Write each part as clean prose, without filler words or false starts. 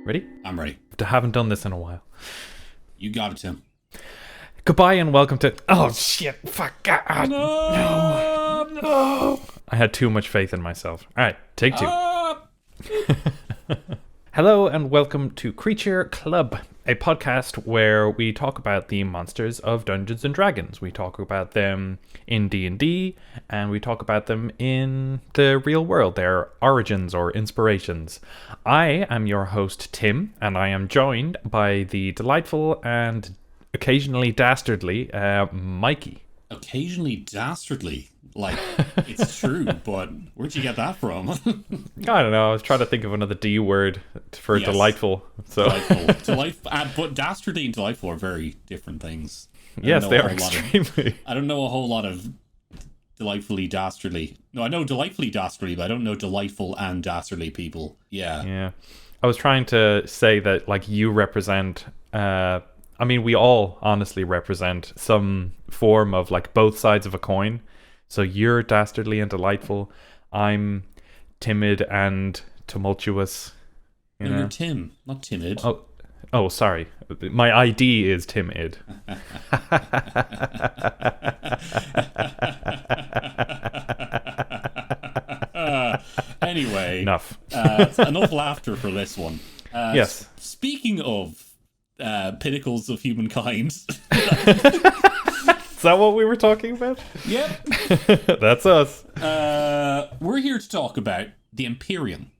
Ready? I'm ready. I haven't done this in a while. You got it, Tim. Goodbye and welcome to... Oh, shit. Fuck. God. No. I had too much faith in myself. All right, take two. Hello and welcome to Creature Club, a podcast where we talk about the monsters of Dungeons and Dragons. We talk about them in D&D, and we talk about them in the real world, their origins or inspirations. I am your host, Tim, and I am joined by the delightful and occasionally dastardly Mikey. Occasionally dastardly. Like, it's true, but where'd you get that from? I don't know. I was trying to think of another D word for delightful. So Delightful. But dastardly and delightful are very different things. Yes, they are extremely. I don't know a whole lot of delightfully dastardly. No, I know delightfully dastardly, but I don't know delightful and dastardly people. Yeah. I was trying to say that, like, you represent... I mean, we all honestly represent some form of, like, both sides of a coin. So you're dastardly and delightful. I'm timid and tumultuous. You're Tim, not timid. Oh, sorry. My ID is timid. Anyway. Enough. Enough laughter for this one. Yes. Speaking of pinnacles of humankind... Is that what we were talking about? Yep. That's us. We're here to talk about the Empyrean.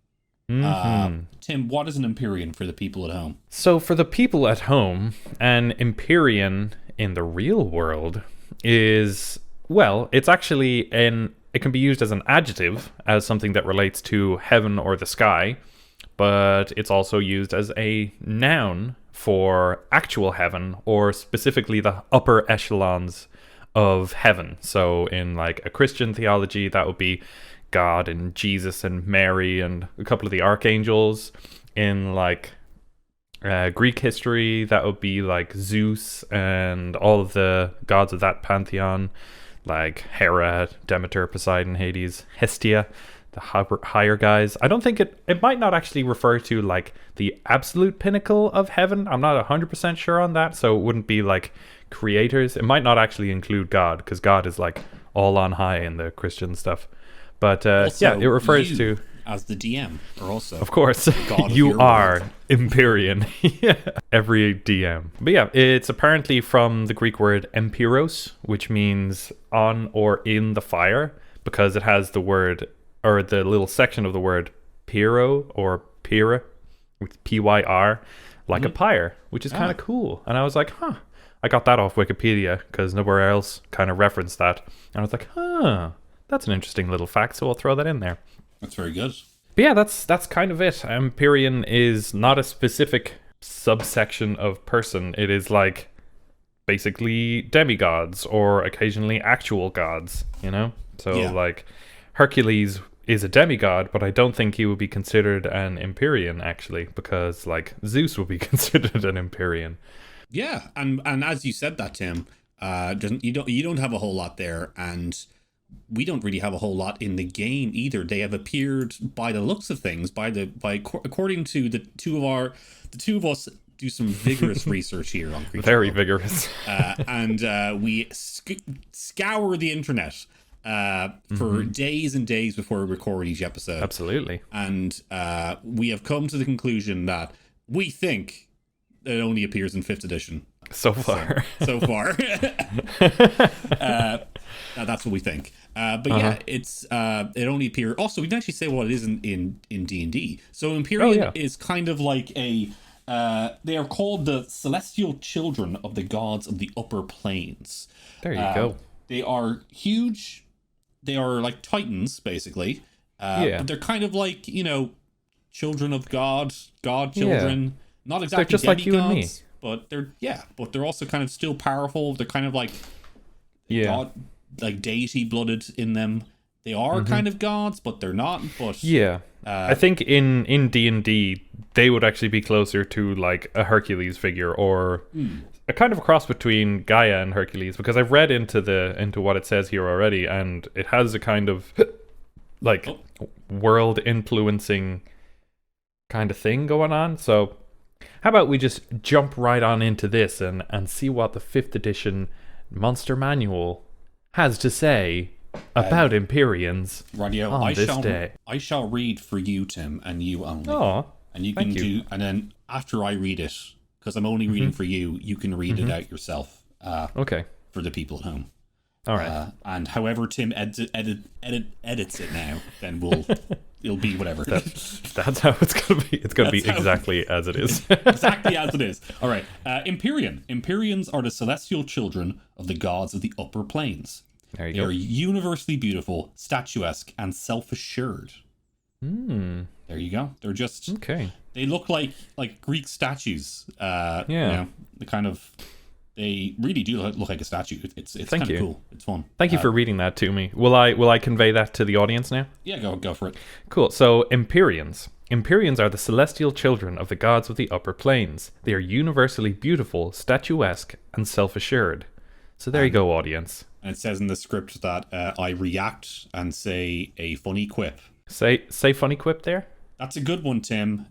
Tim, what is an Empyrean for the people at home? So for the people at home, an Empyrean in the real world is, well, it's actually it can be used as an adjective, as something that relates to heaven or the sky, but it's also used as a noun for actual heaven, or specifically the upper echelons of heaven. So in, like, a Christian theology, that would be God and Jesus and Mary and a couple of the archangels. In, like, Greek history, that would be, like, Zeus and all of the gods of that pantheon, like Hera, Demeter, Poseidon, Hades, Hestia, the higher guys. I don't think it might not actually refer to, like, the absolute pinnacle of heaven. I'm not 100% sure on that, so it wouldn't be like creators. It might not actually include God, because God is, like, all on high in the Christian stuff. But Also, it refers to, as the DM are also, of course, God of you are world. Empyrean. Yeah, every DM. But yeah, it's apparently from the Greek word empyros, which means on or in the fire, because it has the word, or the little section of the word pyro or pyra, with pyr, like a pyre, which is kind of cool. And I was like, I got that off Wikipedia because nowhere else kind of referenced that. And I was like, that's an interesting little fact, so I'll throw that in there. That's very good. But yeah, that's kind of it. Empyrean is not a specific subsection of person. It is, like, basically demigods or occasionally actual gods, you know? So, like, Hercules is a demigod, but I don't think he would be considered an Empyrean, actually, because, like, Zeus would be considered an Empyrean. Yeah, and as you said that, Tim, you don't have a whole lot there, and we don't really have a whole lot in the game either. They have appeared, by the looks of things, according to the two of us do some vigorous research here on Creature Very Club. vigorous. And we scour the internet for days and days before we record each episode. Absolutely. And we have come to the conclusion that we think it only appears in 5th edition. So far. So far. That's what we think. But yeah, it only appears... Also, we didn't actually say what it is in D&D. So Empyrean is kind of like a... they are called the celestial children of the gods of the upper planes. There you go. They are huge. They are like titans, basically. But they're kind of like, children of God children. Yeah. Not exactly they're just demigods, like you and me. But they're also kind of still powerful. They're kind of like God, like deity blooded in them. They are kind of gods, but they're not. But I think in D&D they would actually be closer to, like, a Hercules figure, or a kind of a cross between Gaia and Hercules, because I've read into what it says here already, and it has a kind of like world influencing kind of thing going on. So how about we just jump right on into this and see what the 5th edition Monster Manual has to say about Empyreans Radio, on this day. I shall read for you, Tim, and you only. Oh, and you can do, and then after I read it, because I'm only reading for you, you can read it out yourself. Okay. For the people at home. All right. And however Tim edits it now, then it'll be whatever. That's how it's gonna be. It's gonna be exactly as it is. Exactly as it is. All right. Empyrean. Empyreans are the celestial children of the gods of the upper planes. There you They go. are universally beautiful, statuesque, and self-assured. There you go. They're just Okay. They look like Greek statues. Yeah. You know, the kind of. They really do look like a statue. It's kind of cool. It's fun. Thank you for reading that to me. Will I convey that to the audience now? Yeah, go for it. Cool. So Empyreans. Empyreans are the celestial children of the gods of the upper planes. They are universally beautiful, statuesque, and self-assured. So there you go, audience. And it says in the script that I react and say a funny quip. Say funny quip there. That's a good one, Tim.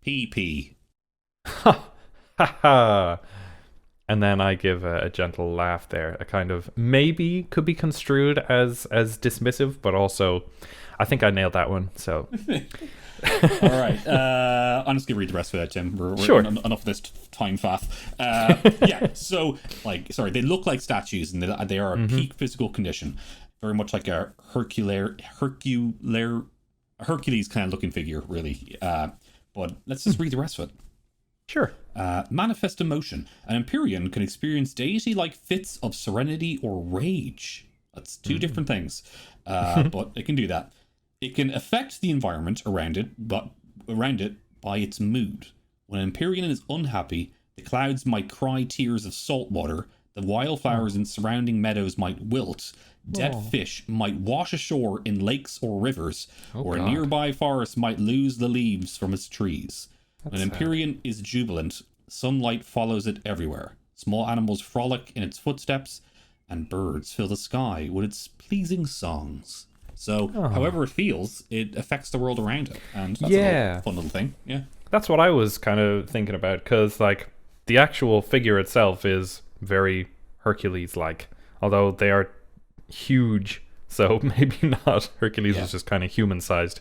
PP. Haha. And then I give a gentle laugh there. A kind of maybe could be construed as dismissive, but also I think I nailed that one. So All right. I'm just gonna read the rest of that, Tim. We're sure. Enough of this time faff. Yeah. So, sorry, they look like statues, and they are a peak physical condition, very much like a Hercules kind of looking figure, really. But let's just read the rest of it. Sure. Manifest emotion. An Empyrean can experience deity-like fits of serenity or rage. That's two different things, but it can do that. It can affect the environment around it by its mood. When an Empyrean is unhappy, the clouds might cry tears of salt water, the wildflowers in surrounding meadows might wilt, dead fish might wash ashore in lakes or rivers, or a nearby forest might lose the leaves from its trees. When an Empyrean is jubilant, sunlight follows it everywhere. Small animals frolic in its footsteps, and birds fill the sky with its pleasing songs. So, however it feels, it affects the world around it. And that's a fun little thing. Yeah. That's what I was kind of thinking about, because, like, the actual figure itself is very Hercules-like, although they are huge, so maybe not. Hercules is just kind of human-sized.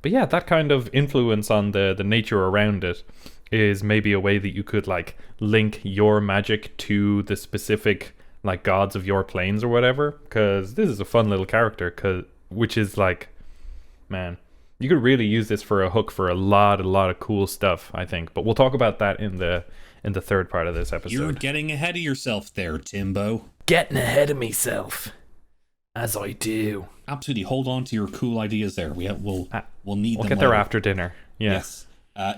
But yeah, that kind of influence on the nature around it is maybe a way that you could, like, link your magic to the specific, like, gods of your planes or whatever, because this is a fun little character, which is, like, man, you could really use this for a hook for a lot of cool stuff, I think. But we'll talk about that in the third part of this episode. You're getting ahead of yourself there, Timbo. Getting ahead of myself, as I do. Absolutely. Hold on to your cool ideas there. We'll need them. We'll get there after dinner. Yeah. Yes.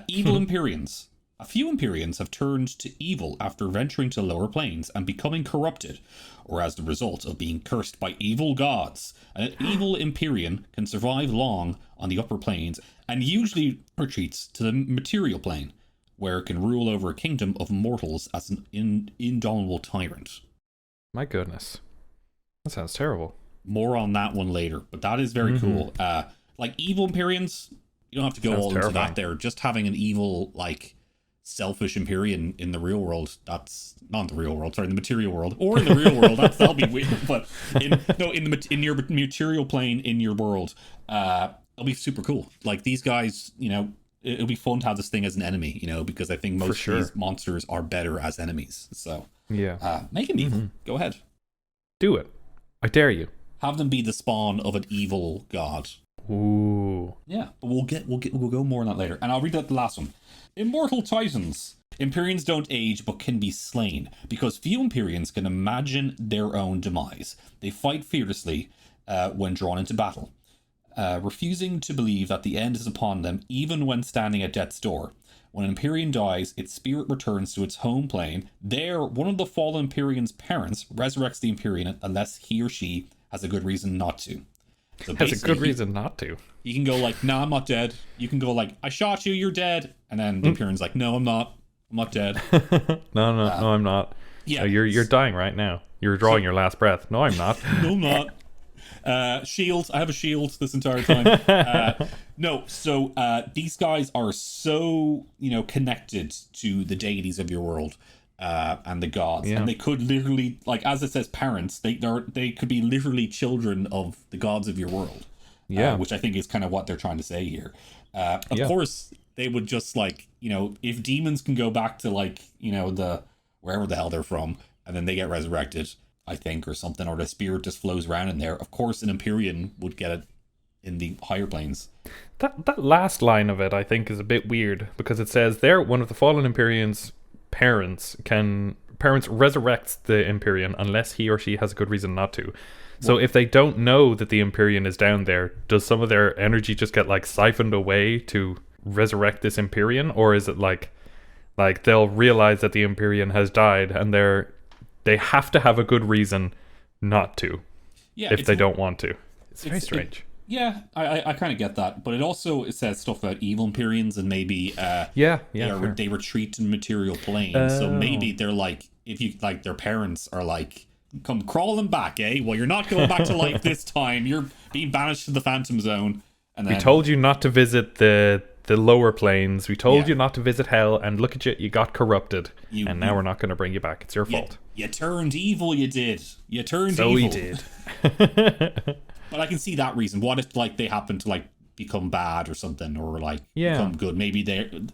Evil Empyreans. A few Empyreans have turned to evil after venturing to lower planes and becoming corrupted, or as the result of being cursed by evil gods. An evil Empyrean can survive long on the upper planes and usually retreats to the material plane, where it can rule over a kingdom of mortals as an indomitable tyrant. My goodness. That sounds terrible. More on that one later, but that is very cool. Like evil Empyreans, you don't have to go all into that there. Just having an evil, like, selfish Empyrean in the real world, that's not in the real world, sorry, in the material world, or in the real world, that'll be weird. But in your material plane in your world, it'll be super cool. Like, these guys, you know, it'll be fun to have this thing as an enemy, you know, because I think most of these monsters are better as enemies. So yeah, make them evil. Go ahead, do it. I dare you. Have them be the spawn of an evil god. Ooh. Yeah, but we'll go more on that later. And I'll read out the last one. Immortal Titans. Empyreans don't age but can be slain, because few Empyreans can imagine their own demise. They fight fearlessly when drawn into battle, refusing to believe that the end is upon them even when standing at death's door. When an Empyrean dies, its spirit returns to its home plane. There, one of the fallen Empyrean's parents resurrects the Empyrean unless he or she has a good reason not to. So has a good reason not to. You can go like, "No, I'm not dead." You can go like, "I shot you, you're dead," and then the Empyrean's like, "No, I'm not dead." no, I'm not. Yeah, you're dying right now. You're drawing your last breath. No, I'm not. No, I'm not. Shield. I have a shield this entire time. No, so these guys are so, connected to the deities of your world. And the gods, and they could literally, like as it says, parents. They could be literally children of the gods of your world. Which I think is kind of what they're trying to say here. Of course, they would just if demons can go back to the wherever the hell they're from, and then they get resurrected, I think, or something, or the spirit just flows around in there. Of course, an Empyrean would get it in the higher planes. That last line of it, I think, is a bit weird because it says there one of the fallen Empyreans. Parents resurrects the Empyrean unless he or she has a good reason not to. So if they don't know that the Empyrean is down there, does some of their energy just get siphoned away to resurrect this Empyrean, or is it like they'll realize that the Empyrean has died and they have to have a good reason not to if they don't want to? It's very strange. I kind of get that, but it says stuff about evil Empyreans and maybe they retreat in material plane. So maybe they're their parents are come crawling back, eh? Well, you're not going back to life this time. You're being banished to the Phantom Zone. And then, we told you not to visit the lower planes. We told you not to visit hell, and look at you got corrupted. Now we're not going to bring you back. It's your fault. You turned evil. You did. You turned evil. So we did. But I can see that reason. What if they happen to become bad or something, or become good? Maybe they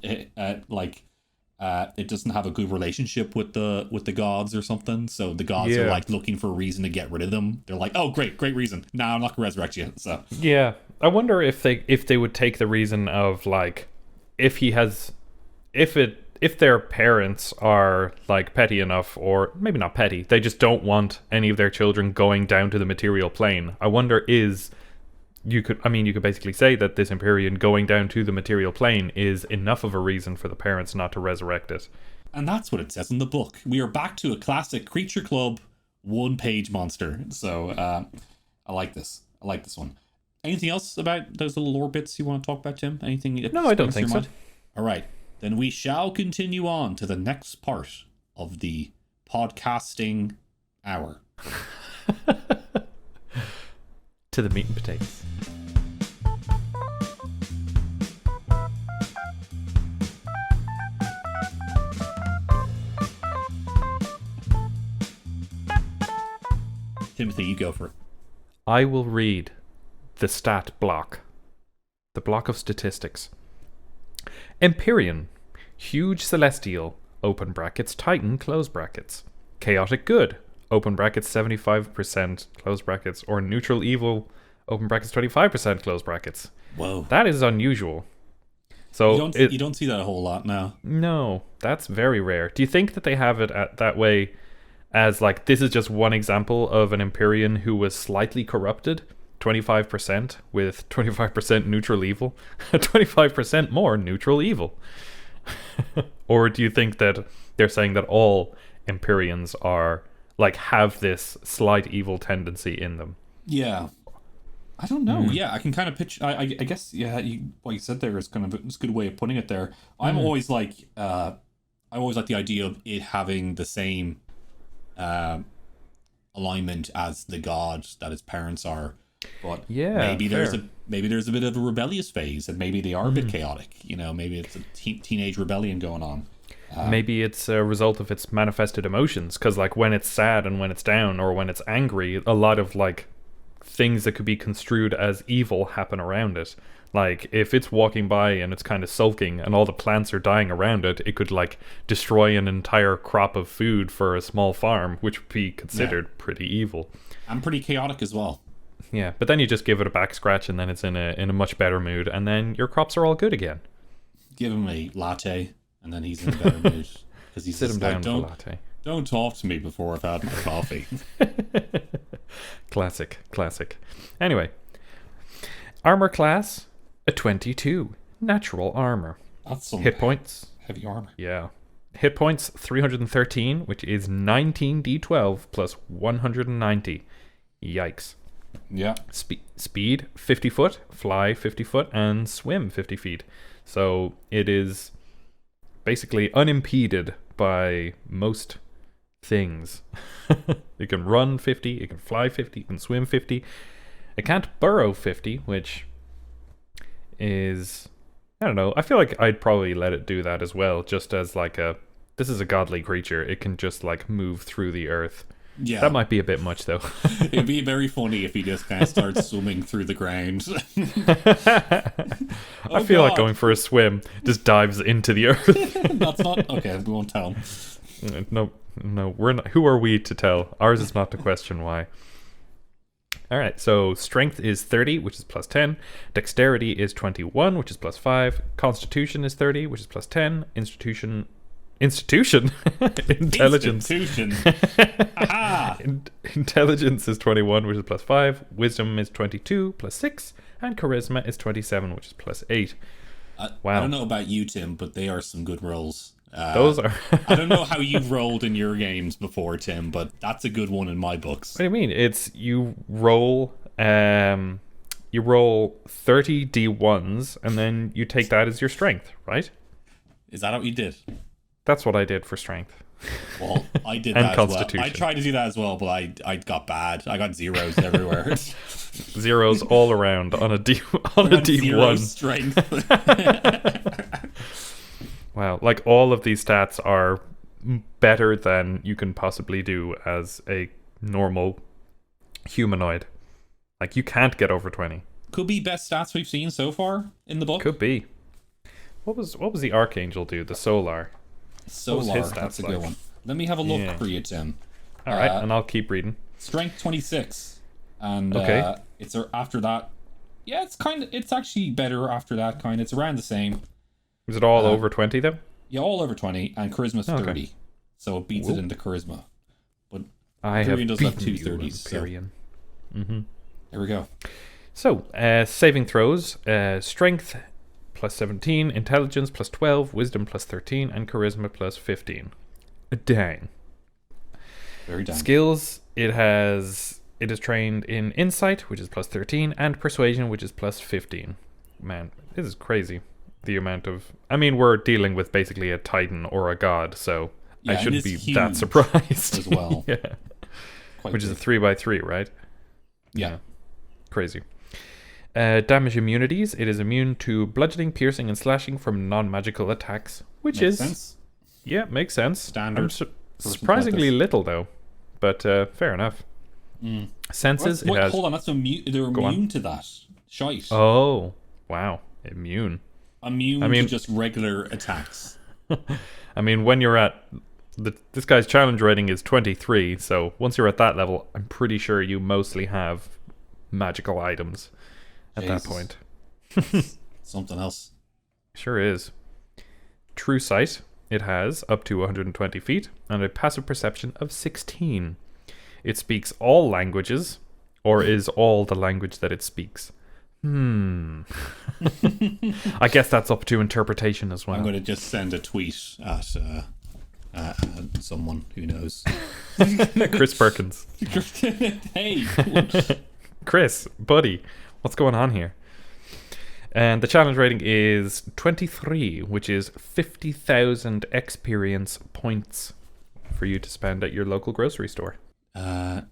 it doesn't have a good relationship with the gods or something. So the gods are looking for a reason to get rid of them. They're like, oh great reason. Now I'm not gonna resurrect you. So I wonder if they would take the reason of if their parents are petty enough, or maybe not petty, they just don't want any of their children going down to the material plane. I wonder you could basically say that this Empyrean going down to the material plane is enough of a reason for the parents not to resurrect it. And that's what it says in the book. We are back to a classic Creature Club 1-page monster. So I like this. I like this one. Anything else about those little lore bits you want to talk about, Tim? Anything? No, I don't think so. All right. Then we shall continue on to the next part of the podcasting hour. To the meat and potatoes. Timothy, you go for it. I will read the stat block. The block of statistics. Empyrean, huge celestial, open brackets, Titan, close brackets. Chaotic good, open brackets, 75%, close brackets, or neutral evil, open brackets, 25%, close brackets. Whoa. That is unusual. So you don't see that a whole lot now. No, that's very rare. Do you think that they have it that way as this is just one example of an Empyrean who was slightly corrupted? 25% with 25% neutral evil, 25% more neutral evil. Or do you think that they're saying that all Empyreans are have this slight evil tendency in them? Yeah, I don't know. Yeah, I can kind of pitch. I guess what you said there is kind of a good way of putting it there. I'm always I always like the idea of it having the same alignment as the god that its parents are. But maybe there's a bit of a rebellious phase, and maybe they are a bit chaotic. Maybe it's a teenage rebellion going on. Maybe it's a result of its manifested emotions, because when it's sad and when it's down or when it's angry, a lot of things that could be construed as evil happen around it. If it's walking by and it's kind of sulking and all the plants are dying around it, it could destroy an entire crop of food for a small farm, which would be considered pretty evil. And pretty chaotic as well. Yeah, but then you just give it a back scratch and then it's in a much better mood, and then your crops are all good again. Give him a latte and then he's in a better mood. Because he Sit him down for a latte. Don't talk to me before I've had my coffee. Classic. Anyway, armor class, a 22. Natural armor. That's some hit points. Heavy armor. Yeah. Hit points, 313, which is 19d12 plus 190. Yikes. Yeah. Speed, 50 foot, fly 50 foot, and swim 50 feet. So it is basically unimpeded by most things. You can run 50, you can fly 50, you can swim 50. It can't burrow 50, which is, I don't know. I feel like I'd probably let it do that as well, just as like this is a godly creature. It can just like move through the earth. Yeah. That might be a bit much though. It'd be very funny if he just kind of starts swimming through the ground. I feel like going for a swim, just dives into the earth. That's not okay. We won't tell him. No, we're not. Who are we to tell? Ours is not to question why. All right, so strength is 30, which is plus 10. Dexterity is 21, which is plus 5. Constitution is 30, which is plus 10. Intelligence. Intelligence is 21, which is plus 5. Wisdom is 22, plus 6. And charisma is 27, which is plus 8. Wow. I don't know about you, Tim, but they are some good rolls. Those are. I don't know how you've rolled in your games before, Tim, but that's a good one in my books. What do you mean? It's you roll 30 D1s and then you take that as your strength, right? Is that what you did? That's what I did for strength. Well, I did and that constitution. as well. I tried to do that as well, but I got bad. I got zeros everywhere. Zeros all around on a D1. Zero strength. Wow, like all of these stats are better than you can possibly do as a normal humanoid. Like you can't get over 20. Could be best stats we've seen so far in the book. Could be. What was the Archangel do? The Solar. Solar, that's a good one. Let me have a look for you, Tim. All right, and I'll keep reading. Strength 26, and okay. It's after that. Yeah, it's actually better after that. It's around the same. Is it all over 20 though? Yeah, all over 20, and charisma's 30, so it beats it into charisma. But Empyrean does have 2 30s. Empyrean. So. Mm-hmm. There we go. So, saving throws: strength plus 17, intelligence plus 12, wisdom plus 13, and charisma plus 15. Dang. Very dang. Skills: it is trained in insight, which is plus 13, and persuasion, which is plus 15. Man, this is crazy. The amount of, I mean, we're dealing with basically a titan or a god, so I shouldn't be that surprised as well. Yeah, which is a 3x3, right? Yeah. Crazy. Damage immunities: it is immune to bludgeoning, piercing, and slashing from non-magical attacks, which makes sense. Yeah, makes sense. Standard. Surprisingly little though, but fair enough. Senses: it has. Hold on, they're immune to that shite. Oh, wow, immune. Immune to just regular attacks. I mean, when you're at this guy's challenge rating is 23, so once you're at that level, I'm pretty sure you mostly have magical items at that point. Something else. Sure is. True sight: it has up to 120 feet and a passive perception of 16. It speaks all languages, or is all the language that it speaks. I guess that's up to interpretation as well. I'm going to just send a tweet at someone who knows. Chris Perkins. Hey. Chris, buddy, what's going on here? And the challenge rating is 23, which is 50,000 experience points for you to spend at your local grocery store.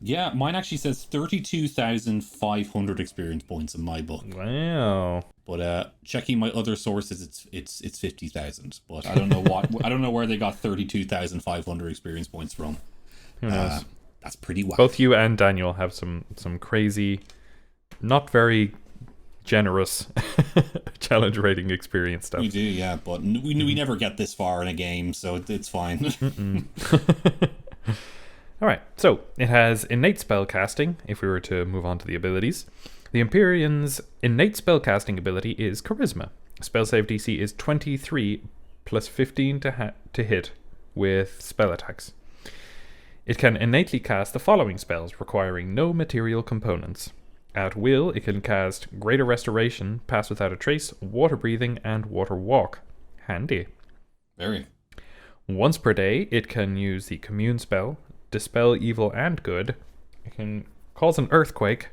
Yeah, mine actually says 32,500 experience points in my book. Wow. But checking my other sources, it's 50,000. But I don't know I don't know where they got 32,500 experience points from. Who knows? That's pretty wild. Both you and Daniel have some crazy, not very generous challenge rating experience stuff. We do, yeah, but we never get this far in a game, so it's fine. Alright, so it has innate spell casting, if we were to move on to the abilities. The Empyrean's innate spell casting ability is Charisma. Spell save DC is 23 plus 15 to hit with spell attacks. It can innately cast the following spells, requiring no material components. At will, it can cast Greater Restoration, Pass Without a Trace, Water Breathing, and Water Walk. Handy. Very. Once per day, it can use the Commune spell, Dispel Evil and Good. It can cause an Earthquake,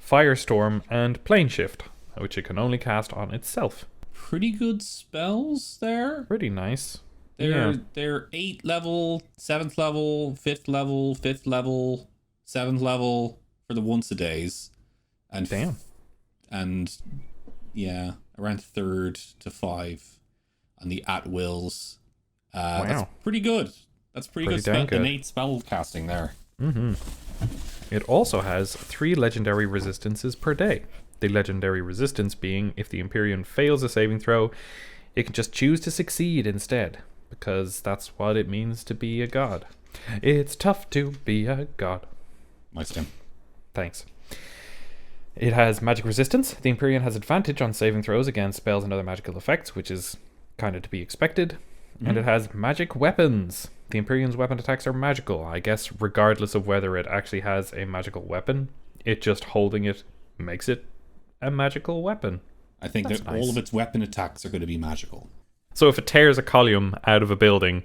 Firestorm, and Plane Shift, which it can only cast on itself. Pretty good spells there. Pretty nice. They're 8th level, 7th level, 5th level, 5th level, 7th level for the once a days. And Damn. And yeah, around 3rd to 5 on the at-wills. Wow. That's pretty good. That's pretty good. Innate spell casting there. It also has 3 legendary resistances per day. The legendary resistance being if the Empyrean fails a saving throw, it can just choose to succeed instead, because that's what it means to be a god. It's tough to be a god. Nice, Tim. Thanks. It has magic resistance. The Empyrean has advantage on saving throws against spells and other magical effects, which is kind of to be expected. And it has magic weapons. The Empyrean's weapon attacks are magical. I guess regardless of whether it actually has a magical weapon, it just holding it makes it a magical weapon. I think that all of its weapon attacks are going to be magical. So if it tears a column out of a building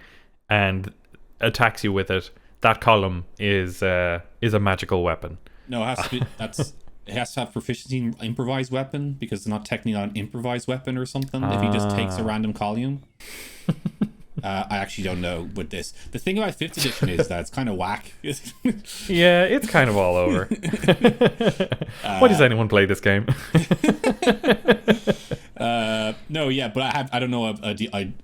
and attacks you with it, that column is a magical weapon. No, it has to be, it has to have proficiency in improvised weapon, because it's not technically an improvised weapon or something. If he just takes a random column. I actually don't know with this. The thing about 5th edition is that it's kind of whack. Yeah, it's kind of all over. Why does anyone play this game? No, yeah, but I don't know.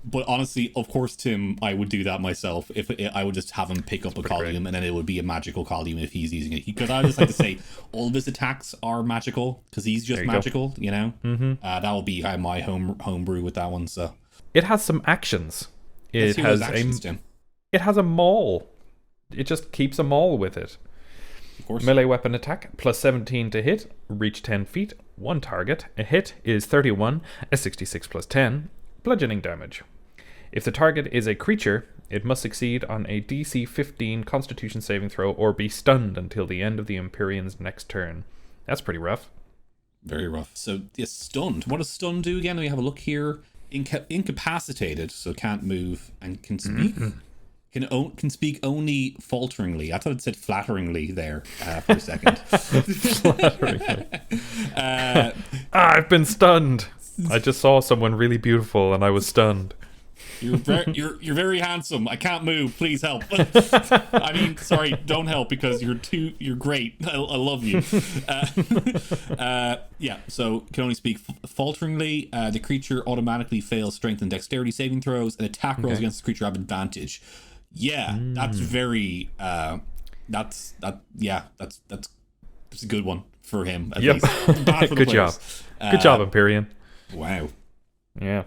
But honestly, of course, Tim, I would do that myself. If I would just have him pick up a column, and then it would be a magical column if he's using it. Because I just like to say all of his attacks are magical because he's just magical. Go. You know, that will be my homebrew with that one. So it has some actions. It has a maul. It just keeps a maul with it. Of course. Melee weapon attack, plus 17 to hit, reach 10 feet, 1 target. A hit is 31, a 66 plus 10, bludgeoning damage. If the target is a creature, it must succeed on a DC 15 Constitution saving throw or be stunned until the end of the Empyrean's next turn. That's pretty rough. Very rough. So, yes, stunned. What does stun do again? We have a look here. Incapacitated, so can't move and can speak. Can speak only falteringly. I thought it said flatteringly there for a second. Flatteringly. I've been stunned. I just saw someone really beautiful and I was stunned. You're very handsome. I can't move. Please help. I mean, sorry, don't help because you're great. I love you. Yeah, so can only speak falteringly. The creature automatically fails strength and dexterity saving throws, and attack rolls against the creature have advantage. Yeah, that's very. That's a good one for him. At least. Bad for the Good job. Good job, Empyrean. Wow. Yeah.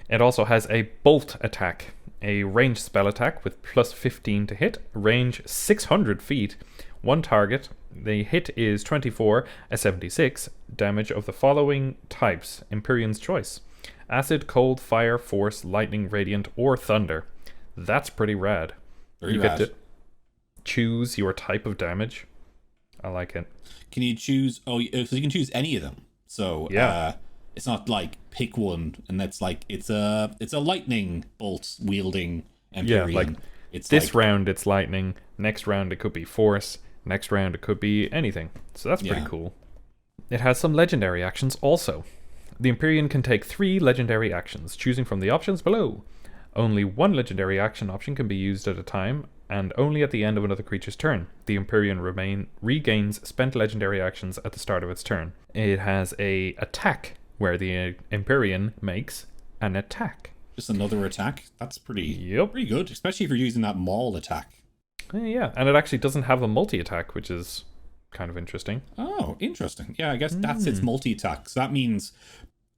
It also has a bolt attack, a ranged spell attack with plus 15 to hit, range 600 feet, 1 target. The hit is 24, a 76, damage of the following types, Empyrean's choice: acid, cold, fire, force, lightning, radiant, or thunder. That's pretty rad. Very you rad. get to choose your type of damage. I like it. Can you choose? So you can choose any of them. So yeah. It's not like pick one, and that's like it's a lightning bolt wielding Empyrean. Yeah, like it's this round it's lightning, next round it could be force, next round it could be anything. So that's pretty cool. It has some legendary actions also. The Empyrean can take 3 legendary actions, choosing from the options below. Only 1 legendary action option can be used at a time, and only at the end of another creature's turn. The Empyrean regains spent legendary actions at the start of its turn. It has a attack, where the Empyrean makes an attack. Just another attack? That's pretty good, especially if you're using that maul attack. Yeah, and it actually doesn't have a multi-attack, which is kind of interesting. Oh, interesting. Yeah, I guess that's its multi-attack. So that means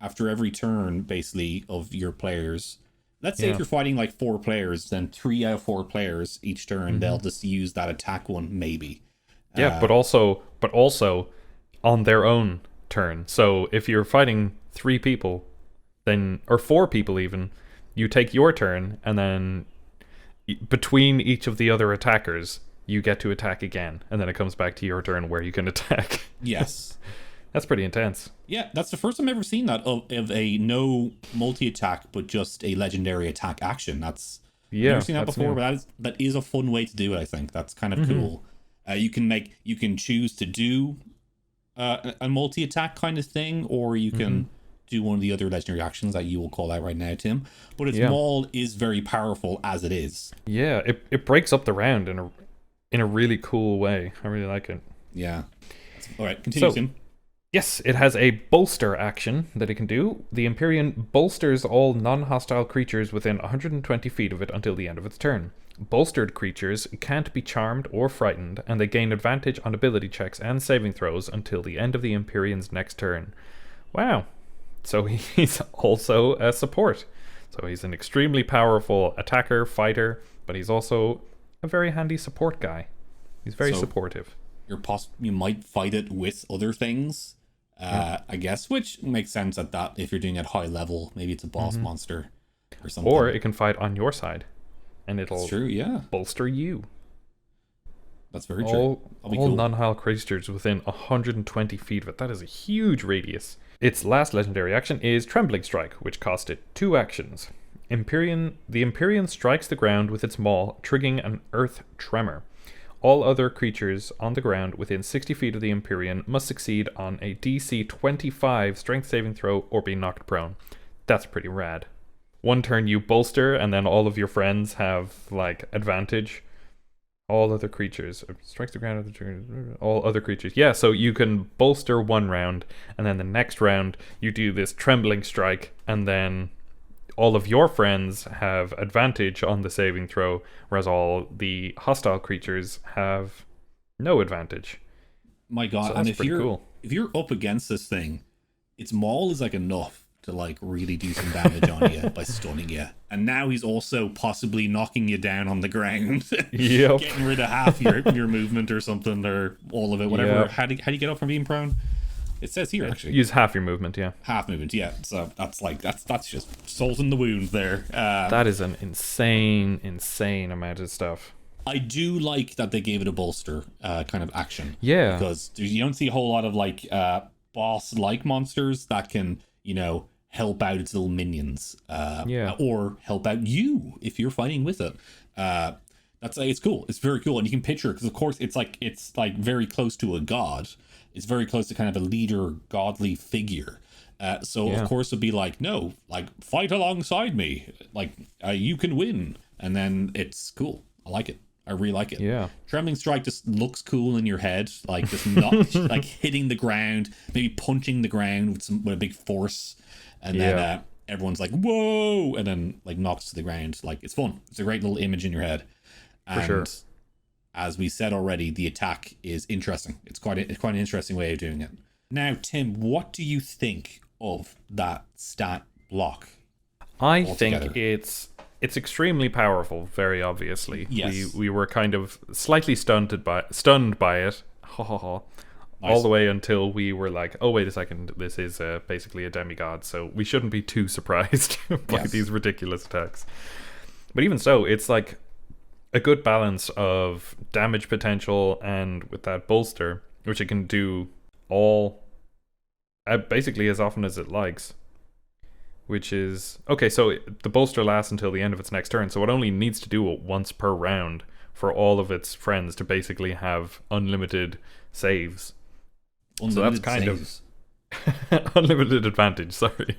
after every turn, basically, of your players, let's say if you're fighting like 4 players, then 3 out of 4 players each turn, they'll just use that attack one, maybe. Yeah, but also on their own turn. So if you're fighting 3 people, then or 4 people even, you take your turn, and then between each of the other attackers, you get to attack again, and then it comes back to your turn where you can attack. Yes. That's pretty intense. Yeah, that's the first time I've ever seen that of a no multi-attack, but just a legendary attack action. I've never seen that before, but that is a fun way to do it, I think. That's kind of cool. You can choose to do a multi-attack kind of thing, or you can do one of the other legendary actions that you will call out right now, Tim. But its maul is very powerful as it is. Yeah, it breaks up the round in a really cool way. I really like it. Yeah. All right, continue, Tim. Yes, it has a bolster action that it can do. The Empyrean bolsters all non-hostile creatures within 120 feet of it until the end of its turn. Bolstered creatures can't be charmed or frightened, and they gain advantage on ability checks and saving throws until the end of the Empyrean's next turn. Wow. So he's also a support. So he's an extremely powerful attacker, fighter, but he's also a very handy support guy. He's very supportive. You might fight it with other things, I guess, which makes sense at that if you're doing it high level. Maybe it's a boss monster or something. Or it can fight on your side, and it'll That's true, yeah. bolster you. That's very true. All cool. Non-hile creatures within 120 feet of it. That is a huge radius. Its last legendary action is Trembling Strike, which cost it 2 actions. The Empyrean strikes the ground with its maul, triggering an earth tremor. All other creatures on the ground within 60 feet of the Empyrean must succeed on a DC 25 strength saving throw or be knocked prone. That's pretty rad. One turn you bolster, and then all of your friends have, like, advantage. All other creatures. Strikes the ground. All other creatures. Yeah, so you can bolster one round, and then the next round you do this Trembling Strike, and then all of your friends have advantage on the saving throw, whereas all the hostile creatures have no advantage. My God, so and if you're up against this thing, its maul is like enough to like really do some damage on you by stunning you. And now he's also possibly knocking you down on the ground. Yep. Getting rid of half your movement or something, or all of it, whatever. Yep. How do you get up from being prone? It says here, actually. Use half your movement, yeah. Half movement, yeah. So that's just salt in the wound there. That is an insane amount of stuff. I do like that they gave it a bolster kind of action. Yeah. Because you don't see a whole lot of like boss-like monsters that can, help out its little minions. Or help out you if you're fighting with it. It's cool. It's very cool. And you can picture it because, of course, it's like very close to a god. It's very close to kind of a leader, godly figure. Of course, it'd be like, no, like, fight alongside me. Like, you can win. And then it's cool. I like it. I really like it. Yeah. Trembling Strike just looks cool in your head. Like, just not like hitting the ground, maybe punching the ground with a big force. And then everyone's like, whoa! And then, like, knocks to the ground. Like, it's fun. It's a great little image in your head. For sure. As we said already, the attack is interesting. It's quite an interesting way of doing it. Now, Tim, what do you think of that stat block? I think it's extremely powerful, very obviously. Yes. We were kind of slightly stunned by it. Nice. All the way until we were like, oh, wait a second, this is basically a demigod, so we shouldn't be too surprised by these ridiculous attacks. But even so, it's like a good balance of damage potential, and with that bolster, which it can do all basically as often as it likes, which is okay. So the bolster lasts until the end of its next turn, so it only needs to do it once per round for all of its friends to basically have unlimited saves. So that's kind of unlimited advantage, sorry.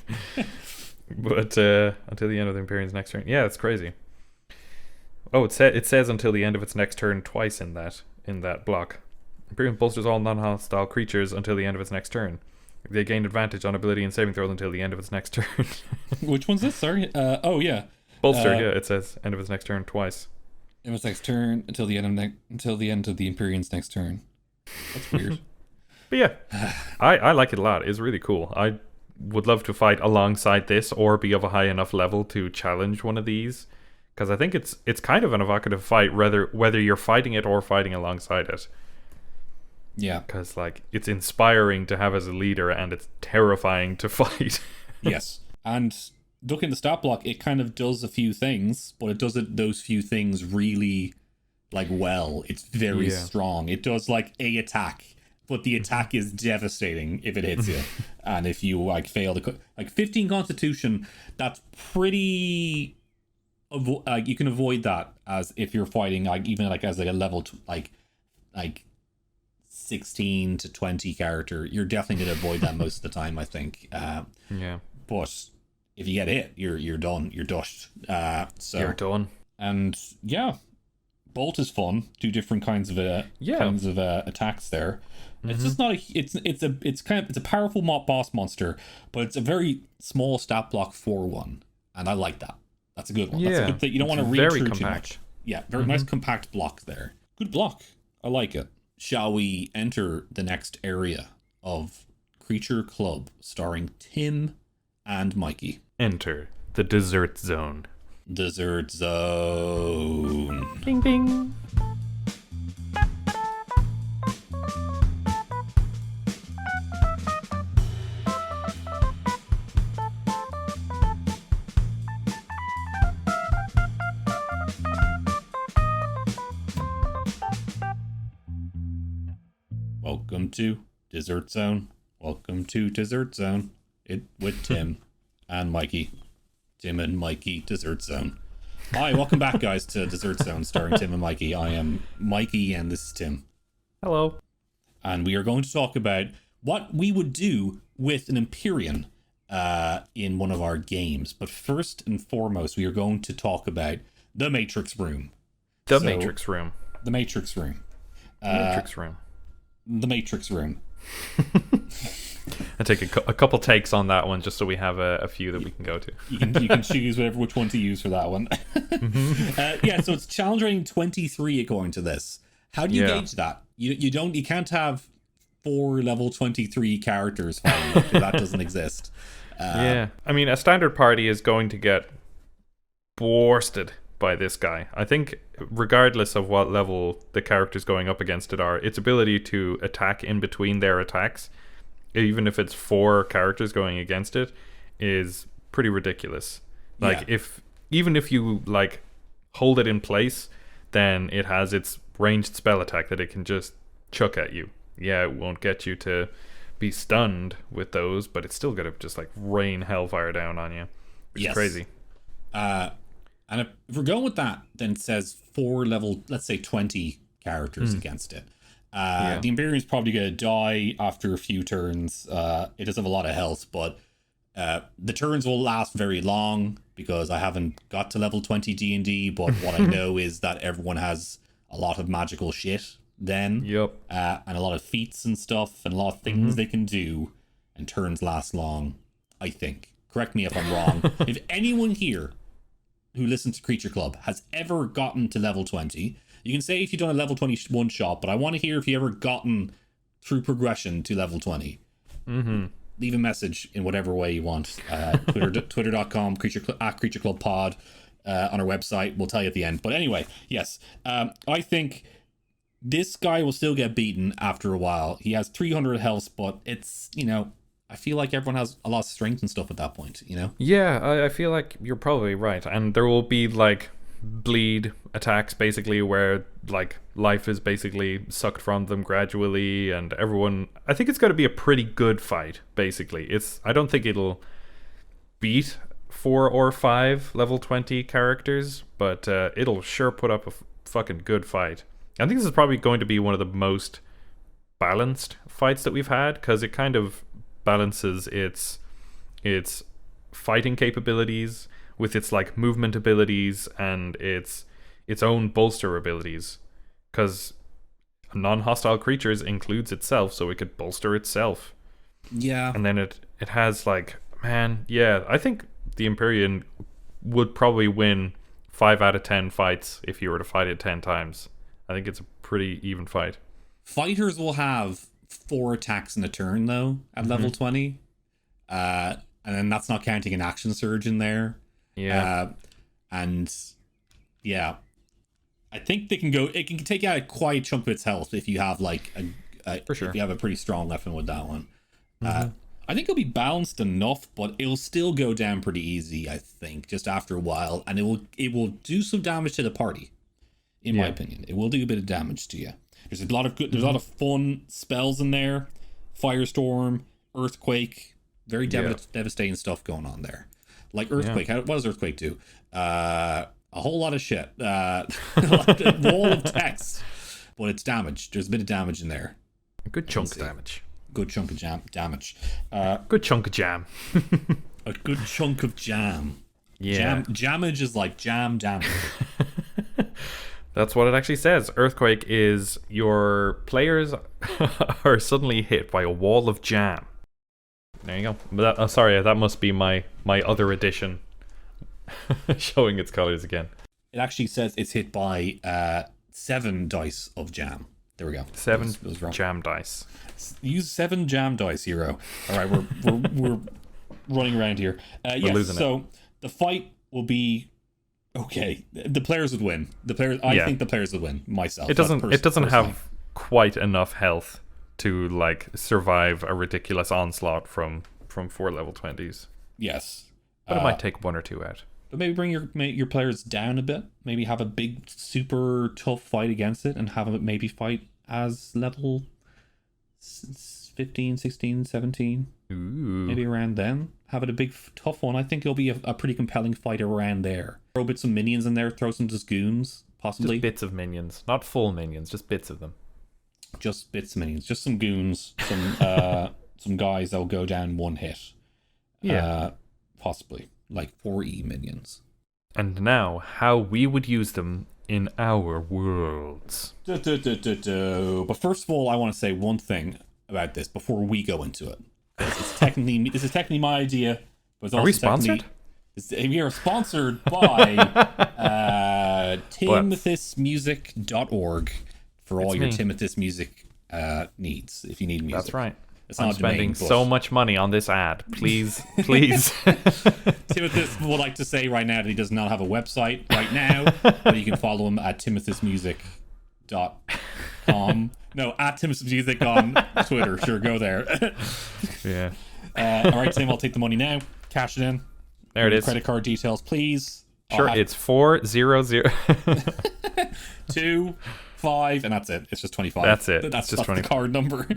But until the end of the Empyrean's next turn. Yeah, it's crazy. Oh, it says until the end of its next turn twice in that block. Empyrean bolsters all non-hostile creatures until the end of its next turn. They gain advantage on ability and saving throws until the end of its next turn. Which one's this? Sorry. Yeah. Bolster. It says end of its next turn twice. End of its next turn until the end of the Empyrean's next turn. That's weird. But yeah, I like it a lot. It's really cool. I would love to fight alongside this or be of a high enough level to challenge one of these, because I think it's kind of an evocative fight, whether you're fighting it or fighting alongside it. Yeah, because like it's inspiring to have as a leader, and it's terrifying to fight. Yes, and looking at the stat block, it kind of does a few things, but it does those few things really like well. It's very strong. It does like a attack, but the attack is devastating if it hits you. And if you like fail to like 15 Constitution, that's pretty. You can avoid that as if you're fighting like even like as like a level like 16 to 20 character. You're definitely going to avoid that most of the time, I think. But if you get hit, you're done. You're dushed. So you're done. And yeah, Bolt is fun. Two different kinds of attacks there. It's just not a. It's a powerful boss monster, but it's a very small stat block for one, and I like that. That's a good one. That's a good thing. You don't want to read through too much. Yeah, very nice compact block there. Good block. I like it. Shall we enter the next area of Creature Club, starring Tim and Mikey? Enter the dessert zone. Dessert zone. Bing bing. Welcome to Dessert Zone. Welcome to Dessert Zone. With Tim and Mikey. Tim and Mikey, Dessert Zone. Hi, welcome back, guys, to Dessert Zone, starring Tim and Mikey. I am Mikey, and this is Tim. Hello. And we are going to talk about what we would do with an Empyrean in one of our games. But first and foremost, we are going to talk about the Matrix Room. The Matrix Room. The Matrix Room. Matrix Room. The Matrix Room. I take a couple takes on that one just so we have a few that we can go to. You can choose which one to use for that one. So it's challenge rating 23 according to this. How do you gauge that? You can't have 4 level 23 characters fighting because that doesn't exist. I mean, a standard party is going to get borsted by this guy. I think regardless of what level the characters going up against it are, its ability to attack in between their attacks, even if it's 4 characters going against it, is pretty ridiculous. Like even if you like hold it in place, then it has its ranged spell attack that it can just chuck at you. Yeah, it won't get you to be stunned with those, but it's still gonna just like rain hellfire down on you, which is crazy. And if we're going with that, then it says 4 level, let's say 20 characters against it. The Empyrean is probably going to die after a few turns. It does have a lot of health, but the turns will last very long because I haven't got to level 20 D&D, but what I know is that everyone has a lot of magical shit then. Yep. And a lot of feats and stuff and a lot of things they can do, and turns last long, I think. Correct me if I'm wrong. If anyone here who listens to Creature Club has ever gotten to level 20, you can say if you've done a level 21 shot, but I want to hear if you ever gotten through progression to level 20. Leave a message in whatever way you want. Twitter.com, Creature Club Pod, on our website. We'll tell you at the end. But anyway, yes. I think this guy will still get beaten after a while. He has 300 health, but it's, I feel like everyone has a lot of strength and stuff at that point, Yeah, I feel like you're probably right. And there will be like bleed attacks basically where like life is basically sucked from them gradually, and everyone, I think it's going to be a pretty good fight basically. I don't think it'll beat 4 or 5 level 20 characters, but it'll sure put up a fucking good fight. I think this is probably going to be one of the most balanced fights that we've had, because it kind of balances its fighting capabilities with its like movement abilities and its own bolster abilities, because non-hostile creatures includes itself, so it could bolster itself. And then it has like, I think the Empyrean would probably win 5 out of 10 fights if you were to fight it 10 times. I think it's a pretty even fight. Fighters will have 4 attacks in a turn though at level 20, and then that's not counting an action surge in there. I think it can take out quite a chunk of its health if you have like if you have a pretty strong weapon with that one. I think it'll be balanced enough, but it'll still go down pretty easy, I think, just after a while, and it will do some damage to the party. In my opinion, it will do a bit of damage to you. There's a lot of fun spells in there. Firestorm, Earthquake, very devastating stuff going on there. Like Earthquake, what does Earthquake do? A whole lot of shit. A wall of text, but it's damage. There's a bit of damage in there. A good chunk of damage. Good chunk of damage. Good chunk of jam. A good chunk of jam. Yeah. Jamage is like jam damage. That's what it actually says. Earthquake is your players are suddenly hit by a wall of jam. There you go. Sorry, that must be my other edition showing its colors again. It actually says it's hit by 7 dice of jam. There we go. 7 jam dice. Use 7 jam dice, hero. All right, we're running around here. We're losing it. The fight will be okay. The players would win. I think the players would win. Myself. It doesn't have quite enough health to like survive a ridiculous onslaught from 4 level 20s. Yes, but it might take 1 or 2 out. But maybe bring your players down a bit. Maybe have a big, super tough fight against it, and have it maybe fight as level 15, 16, 17. Ooh. Maybe around then. Have it a big, tough one. I think it'll be a pretty compelling fight around there. Throw bits of minions in there. Throw some just goons, possibly. Just bits of minions. Not full minions, just bits of them. Just bits of minions. Just some goons. Some guys that will go down 1 hit. Yeah. Possibly. Like 4E minions. And now, how we would use them in our worlds. But first of all, I want to say one thing about this before we go into it. This is technically my idea. But it's also Are we sponsored? We are sponsored by timothusmusic.org for all your Timothus music needs, if you need music. That's right. I'm spending so much money on this ad. Please. Timothus would like to say right now that he does not have a website right now, but you can follow him at timothusmusic.com. No, at timothusmusic on Twitter. Sure, go there. Yeah. All right, Tim, I'll take the money now. Cash it in. There it is. Credit card details, please. Sure, it's 400. 2 5, and that's it. It's just 25. That's it. That's just 20. The card number.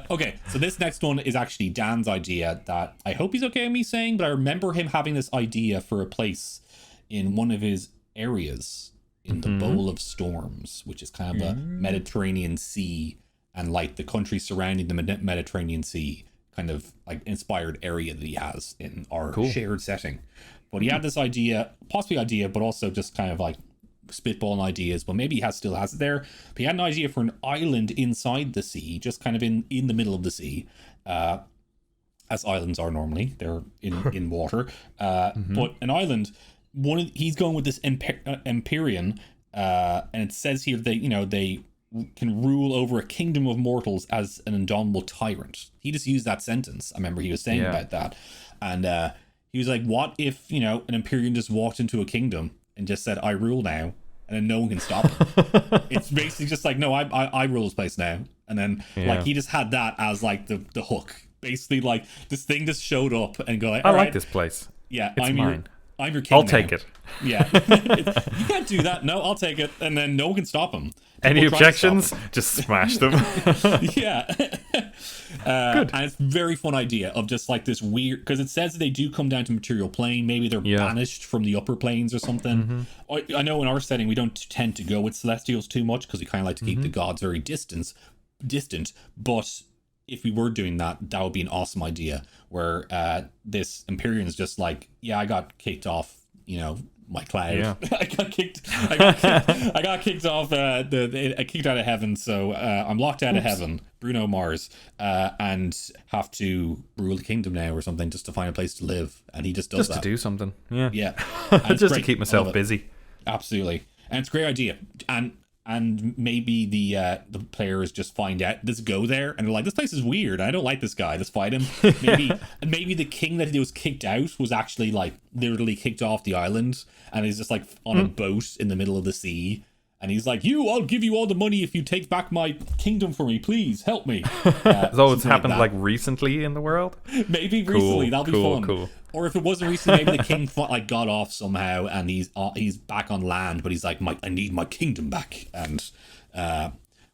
Okay, so this next one is actually Dan's idea that I hope he's okay with me saying, but I remember him having this idea for a place in one of his areas in the Bowl of Storms, which is kind of a Mediterranean Sea and like the country surrounding the Mediterranean Sea kind of like inspired area that he has in our shared setting. But he had this idea, but also just kind of like spitballing ideas, but maybe he still has it there. But he had an idea for an island inside the sea, just kind of in the middle of the sea, as islands are normally. They're in water. But an island, he's going with this Empyrean, and it says here they can rule over a kingdom of mortals as an indomitable tyrant. He just used that sentence. I remember he was saying about that. And he was like, what if, an Empyrean just walked into a kingdom and just said, I rule now, and then no one can stop him. It's basically just like, no, I rule this place now. And then like he just had that as like the hook. Basically like this thing just showed up and go like, I like this place. Yeah, it's mine. I'm your king. I'll take it. Yeah. You can't do that. No, I'll take it. And then no one can stop him. Any objections? Just smash them. Yeah. Good. And it's a very fun idea of just like this weird, because it says that they do come down to material plane. Maybe they're banished from the upper planes or something. I know in our setting we don't tend to go with celestials too much because we kind of like to keep the gods very distant. But if we were doing that, that would be an awesome idea where this Empyrean is just like, I got kicked off, my cloud. Yeah. I got kicked off. I kicked out of heaven, so I'm locked out of heaven. Bruno Mars, and have to rule the kingdom now or something just to find a place to live. And he just does that. Just to do something. Yeah. Yeah. Just to keep myself busy. Absolutely. And it's a great idea. And maybe the players just find out, just go there, and they're like, this place is weird. I don't like this guy. Let's fight him. Maybe the king that was kicked out was actually like literally kicked off the island, and he's just like on a boat in the middle of the sea. And he's like, I'll give you all the money if you take back my kingdom for me. Please help me. So it's happened like recently in the world? Maybe recently. That'll be fun. Cool. Or if it wasn't recently, maybe the king got off somehow and he's back on land, but he's like, I need my kingdom back. And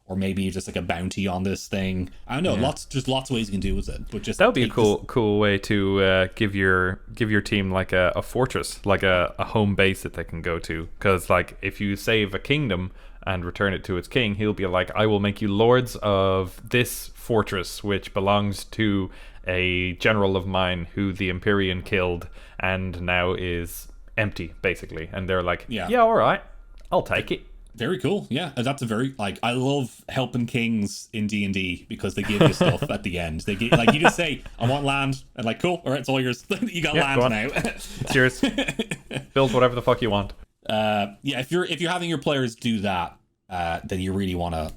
or maybe just like a bounty on this thing. I don't know. There's lots of ways you can do with it. But just that would be a cool way to give your team like a fortress, like a home base that they can go to. Because like if you save a kingdom and return it to its king, he'll be like, I will make you lords of this fortress, which belongs to a general of mine who the Empyrean killed and now is empty, basically. And they're like, Yeah. yeah, all right, I'll take it. Very cool. Yeah, that's a very I love helping kings in D&D because they give you stuff at the end. They give, you just say, "I want land," and cool, all right, it's all yours. You got land now. It's yours. Build whatever the fuck you want. If you're having your players do that, then you really want to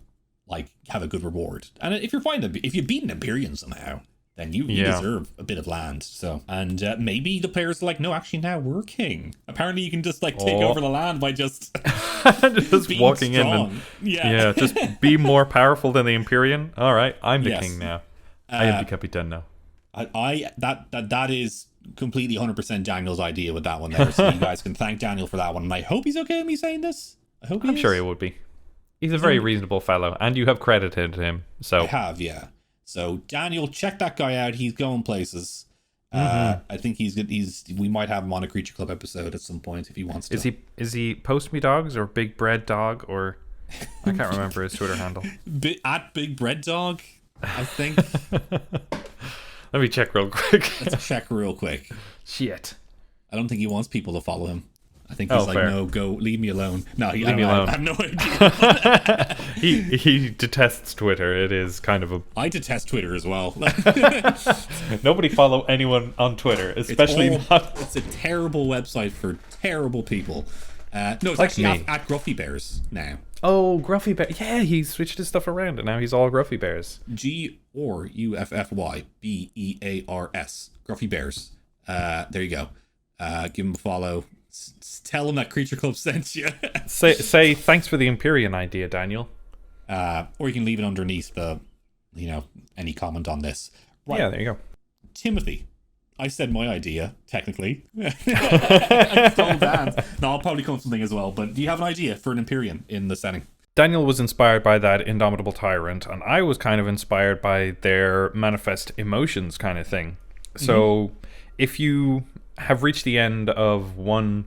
have a good reward. And if you beat an Empyrean somehow, then you deserve a bit of land. So, and maybe the players are like, no, actually now we're king. Apparently you can just take over the land by just just walking strong. Just be more powerful than the Empyrean. All right, I'm the king now. I am the Capitan now. That is completely 100% Daniel's idea with that one there. So you guys can thank Daniel for that one. And I hope he's okay with me saying this. I'm sure he would be. He's a very reasonable fellow, and you have credited him. So I have, yeah. So Daniel, check that guy out. He's going places. I think he's good. We might have him on a Creature Club episode at some point if he wants to. Is he Post Me Dogs or Big Bread Dog, or I can't remember his Twitter handle. At Big Bread Dog, I think. Let me check real quick. Let's check real quick. Shit. I don't think he wants people to follow him. I think he's fair. No, go, leave me alone. No, leave me alone. I have no idea. he detests Twitter. It is kind of I detest Twitter as well. Nobody follow anyone on Twitter, especially not. It's a terrible website for terrible people. No, it's actually at Gruffy Bears now. Oh, Gruffy Bear. Yeah, he switched his stuff around and now he's all Gruffy Bears. GRUFFYBEARS. Gruffy Bears. There you go. Give him a follow. Tell him that Creature Club sent you. say thanks for the Empyrean idea, Daniel. Or you can leave it underneath the, any comment on this. Right. Yeah, there you go. Timothy. I said my idea, technically. I told Dan. No, I'll probably come up with something as well. But do you have an idea for an Empyrean in the setting? Daniel was inspired by that Indomitable Tyrant, and I was kind of inspired by their manifest emotions kind of thing. So if you have reached the end of one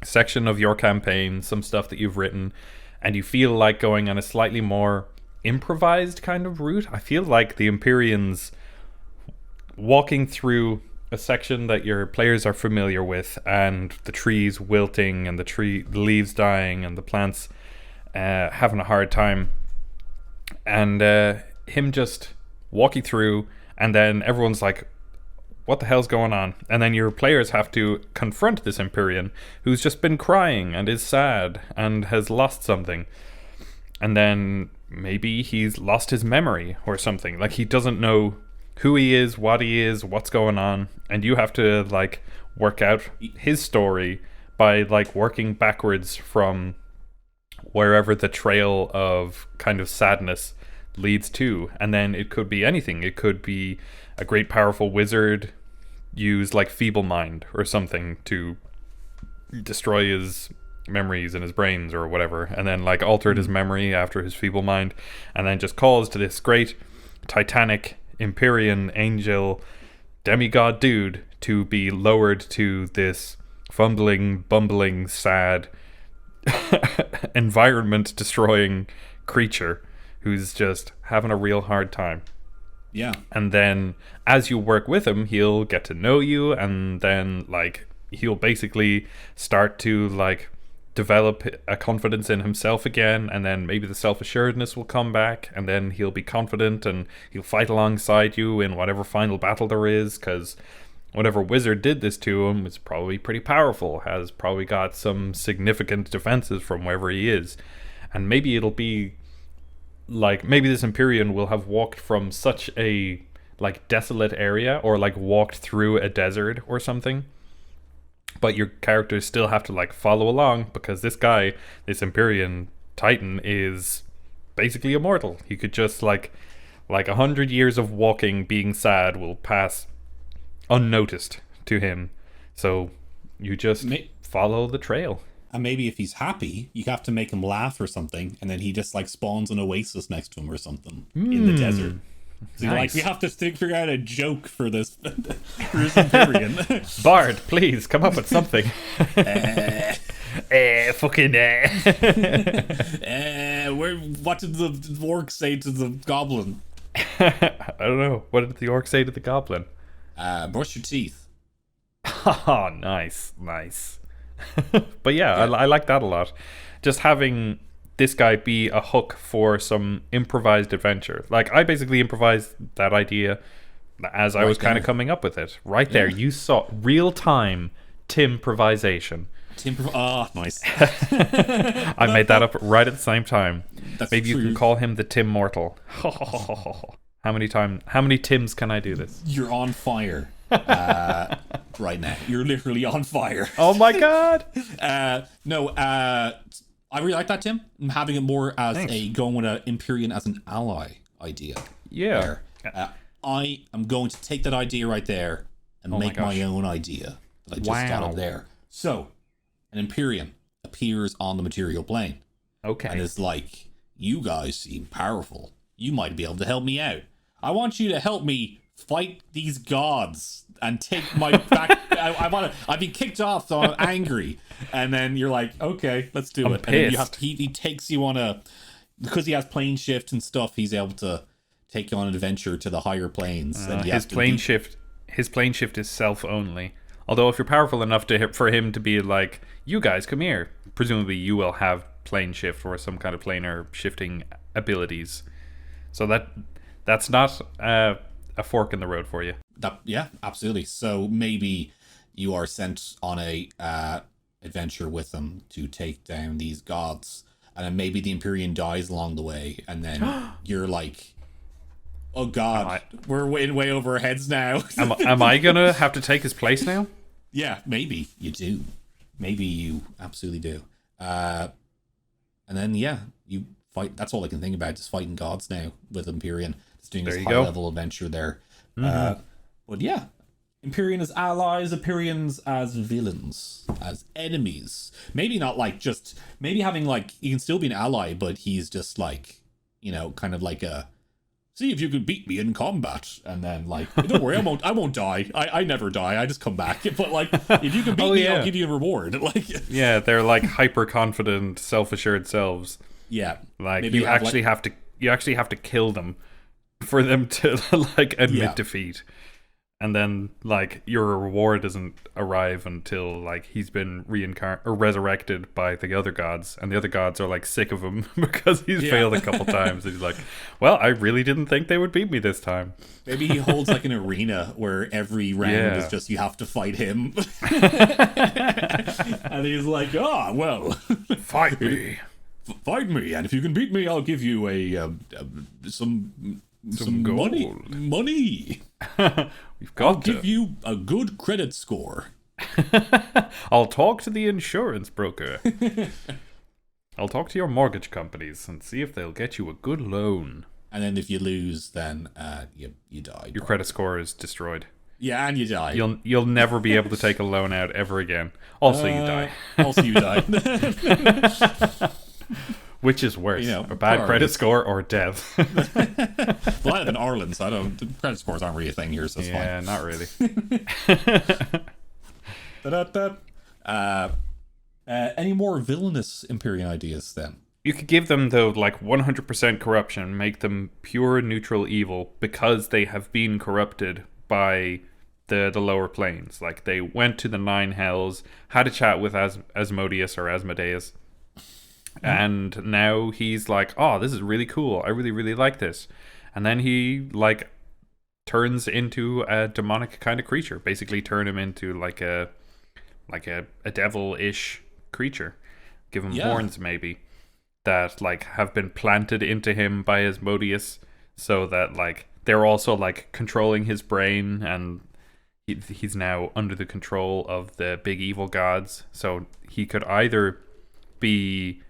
section of your campaign, some stuff that you've written, and you feel like going on a slightly more improvised kind of route, I feel like the Empyreans walking through a section that your players are familiar with, and the trees wilting and the leaves dying and the plants having a hard time, and him just walking through, and then everyone's like, what the hell's going on? And then your players have to confront this Empyrean who's just been crying and is sad and has lost something. And then maybe he's lost his memory or something. Like, he doesn't know who he is, what he is, what's going on. And you have to, work out his story by, working backwards from wherever the trail of kind of sadness leads to. And then it could be anything. It could be a great powerful wizard use feeble mind or something to destroy his memories in his brains or whatever, and then altered his memory after his feeble mind, and then just caused this great titanic Empyrean angel demigod dude to be lowered to this fumbling, bumbling, sad environment destroying creature who's just having a real hard time. Yeah. And then as you work with him, he'll get to know you, and then he'll basically start to develop a confidence in himself again, and then maybe the self-assuredness will come back, and then he'll be confident and he'll fight alongside you in whatever final battle there is, because whatever wizard did this to him is probably pretty powerful, has probably got some significant defenses from wherever he is. And maybe it'll be maybe this Empyrean will have walked from such a desolate area, or walked through a desert or something, but your characters still have to follow along, because this Empyrean Titan is basically immortal. He could just 100 years of walking being sad will pass unnoticed to him, so you just follow the trail. And maybe if he's happy, you have to make him laugh or something, and then he just spawns an oasis next to him or something in the desert. So nice. We have to figure out a joke for this, for this Empyrean. Bard, please come up with something. Fucking. What did the orc say to the goblin? I don't know. What did the orc say to the goblin? Brush your teeth. Oh, nice. But yeah, I like that a lot. Just having this guy be a hook for some improvised adventure. Like, I basically improvised that idea as I was kind of coming up with it. Right there, you saw real-time Tim-provisation. Nice. I made that up right at the same time. Maybe you true. can call him the Tim Mortal. How many Tims can I do this? You're on fire right now. You're literally on fire. Oh my god! I really like that, Tim. I'm having it more as Thanks. going with an Empyrean as an ally idea. Yeah. I am going to take that idea right there and make my own idea that I just thought of there. So, an Empyrean appears on the material plane. Okay. And is like, you guys seem powerful. You might be able to help me out. I want you to help me fight these gods and take my back. I've been kicked off, so I'm angry. And then you're like, okay, let's do it. Pissed. And then he takes you on because he has plane shift and stuff, he's able to take you on an adventure to the higher planes. And his plane shift is self only. Although if you're powerful enough for him to be like, you guys come here, presumably you will have plane shift or some kind of planar shifting abilities. So that's not a fork in the road for you. Yeah, absolutely. So maybe you are sent on a adventure with them to take down these gods, and then maybe the Empyrean dies along the way, and then you're like, oh god, we're way over our heads now. Am I gonna have to take his place now? Yeah, maybe you do. Maybe you absolutely do. And then you fight. That's all I can think about, just fighting gods now with Empyrean. Just doing this high level adventure there. But yeah, Empyrean as allies, Empyreans as villains, as enemies. Maybe not maybe having you can still be an ally, but he's just kind of like a, see if you can beat me in combat, and then don't worry, I won't die. I never die. I just come back. But if you can beat me, I'll give you a reward. Yeah, they're like hyper confident, self-assured selves. Yeah, maybe you actually have to kill them for them to admit defeat. And then your reward doesn't arrive until he's been resurrected by the other gods, and the other gods are sick of him because he's failed a couple times. And he's like, well, I really didn't think they would beat me this time. Maybe he holds an arena where every round is just you have to fight him. And he's like, well, fight me. Fight me, and if you can beat me, I'll give you some gold. Money. I'll give you a good credit score. I'll talk to the insurance broker. I'll talk to your mortgage companies and see if they'll get you a good loan. And then if you lose, then you die. Your credit score is destroyed. Yeah, and you die. You'll never be able to take a loan out ever again. Also, you die. Also, you die. Which is worse, a bad credit score or death? Well, I live in Ireland, so the credit scores aren't really a thing here, so it's fine. Yeah, not really. Any more villainous Empyrean ideas then? You could give them, though, 100% corruption, make them pure neutral evil because they have been corrupted by the lower planes. They went to the Nine Hells, had a chat with Asmodeus or Asmodeus, and now he's like, oh, this is really cool. I really, really like this. And then he turns into a demonic kind of creature. Basically turn him into a devil-ish creature. Give him horns maybe that have been planted into him by Asmodeus, so that they're also controlling his brain, and he's now under the control of the big evil gods. So he could either be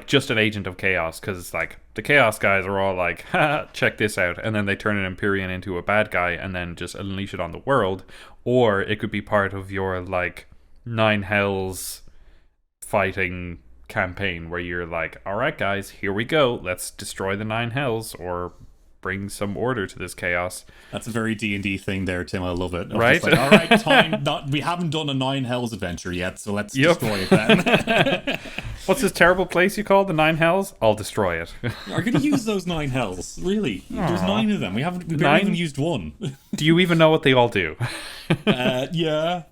just an agent of chaos, because the chaos guys are all ha, check this out, and then they turn an Empyrean into a bad guy and then just unleash it on the world. Or it could be part of your Nine Hells fighting campaign where you're alright guys, here we go, let's destroy the Nine Hells or bring some order to this chaos. That's a very D&D thing there, Tim. I love it. Right? Alright, time. We haven't done a Nine Hells adventure yet, so let's destroy it then. What's this terrible place you call the Nine Hells? I'll destroy it. Are going to use those 9 hells? Really? There's 9 of them. We barely 9? even used one. Do you even know what they all do? Yeah.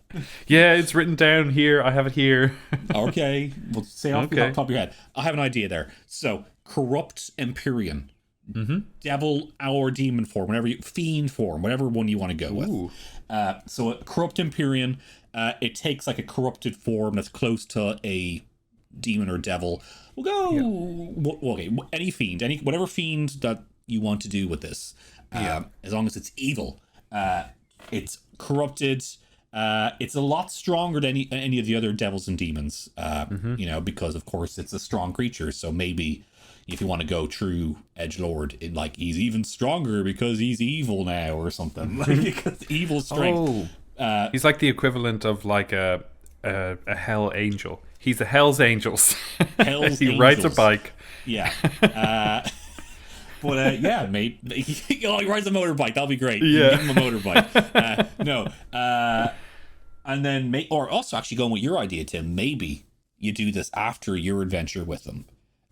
Yeah, it's written down here. I have it here. Okay. Well, say off the top of your head. I have an idea there. So, corrupt Empyrean. Devil or demon form, fiend form, whatever one you want to go with. So a corrupt Empyrean, it takes like a corrupted form that's close to a demon or devil. We'll go okay, any fiend, whatever fiend that you want to do with this, as long as it's evil. It's corrupted. It's a lot stronger than any of the other devils and demons, because of course it's a strong creature. So maybe if you want to go true edgelord, he's even stronger because he's evil now or something. Because evil strength. He's like the equivalent of like a hell angel. He's a Hell's Angels. He rides a bike. Yeah. But mate, he rides a motorbike. That'll be great. Yeah. Give him a motorbike. And then or also actually going with your idea, Tim. Maybe you do this after your adventure with him.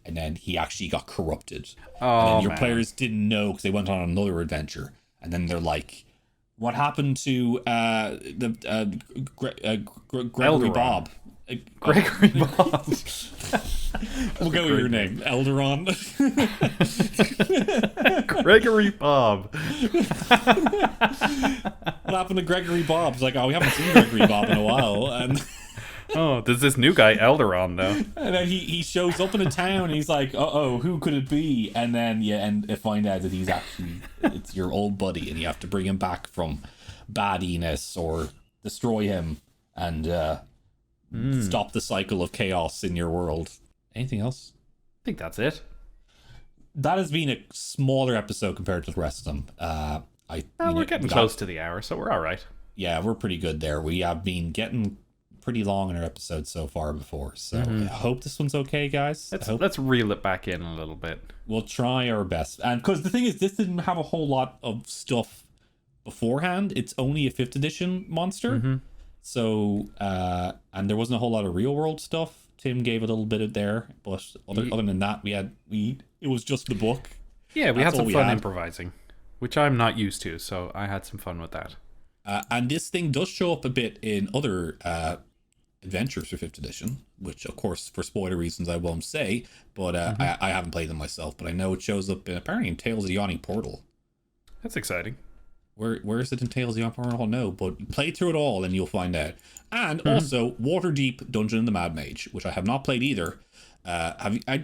And then he actually got corrupted. And then your players didn't know because they went on another adventure. And then they're like, what happened to Gregory Bob? Gregory Bob. We'll go with your name. Elderon. Gregory Bob. What happened to Gregory Bob? It's like, we haven't seen Gregory Bob in a while. And there's this new guy, Elderon, though. And then he shows up in a town and he's like, who could it be? And then find out that it's your old buddy and you have to bring him back from baddiness or destroy him and stop the cycle of chaos in your world. Anything else? I think that's it. That has been a smaller episode compared to the rest of them. We're getting close to the hour, so we're all right. Yeah, we're pretty good there. We have been getting pretty long in our episodes so far before, so I hope this one's okay, guys. Let's reel it back in a little bit. We'll try our best, and because the thing is, this didn't have a whole lot of stuff beforehand. It's only a 5th edition monster, so and there wasn't a whole lot of real world stuff. Tim gave a little bit of there, but other than that, it was just the book. Yeah, we had some fun improvising, which I'm not used to, so I had some fun with that. And this thing does show up a bit in other adventures for 5th edition, which of course for spoiler reasons I won't say, but I haven't played them myself, but I know it shows up apparently in Tales of the Yawning Portal. That's exciting. Where is it in Tales of the Yawning Portal? No, but play through it all and you'll find out. And also Waterdeep Dungeon and the Mad Mage, which I have not played either.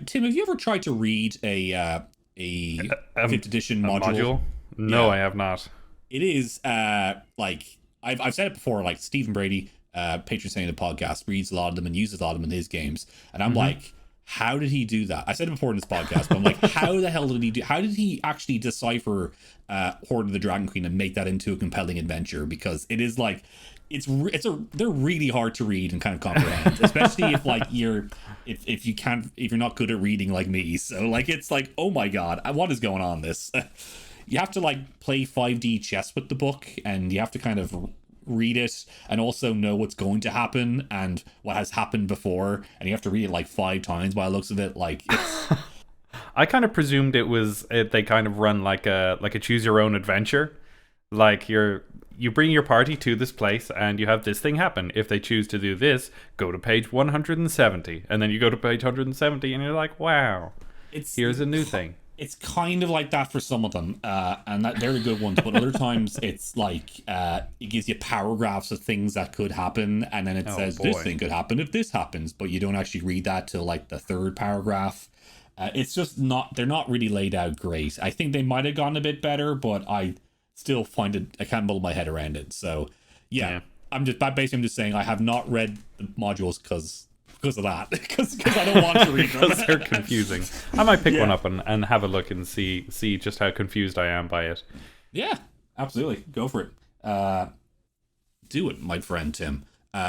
Tim, have you ever tried to read a 5th edition module? No, yeah. I have not. It is I've said it before, like Stephen Brady, patron saint of the podcast, reads a lot of them and uses a lot of them in his games, and I'm like, how did he do that? I said it before in this podcast, but I'm like, how the hell did he do? How did he actually decipher Hoard of the Dragon Queen and make that into a compelling adventure? Because it is like, they're really hard to read and kind of comprehend, especially if you're not good at reading like me. So like, it's like, oh my god, what is going on this? You have to like play 5D chess with the book, and you have to kind of read it and also know what's going to happen and what has happened before, and you have to read it like 5 times by the looks of it. Like, it's... I kind of presumed they kind of run like a choose your own adventure. Like you bring your party to this place and you have this thing happen. If they choose to do this, go to page 170, and then you go to page 170 and you're like, wow, here's a new thing. It's kind of like that for some of them, and they're the good ones. But other times, it's like it gives you paragraphs of things that could happen, and then it says this thing could happen if this happens, but you don't actually read that till like the 3rd paragraph. It's just they're not really laid out great. I think they might have gone a bit better, but I still find it, I can't muddle my head around it. So yeah. I'm just saying I have not read the modules because of that, because I don't want to read them. Because they're confusing. I might pick one up and have a look and see just how confused I am by it. Yeah, absolutely. Go for it. Do it, my friend Tim.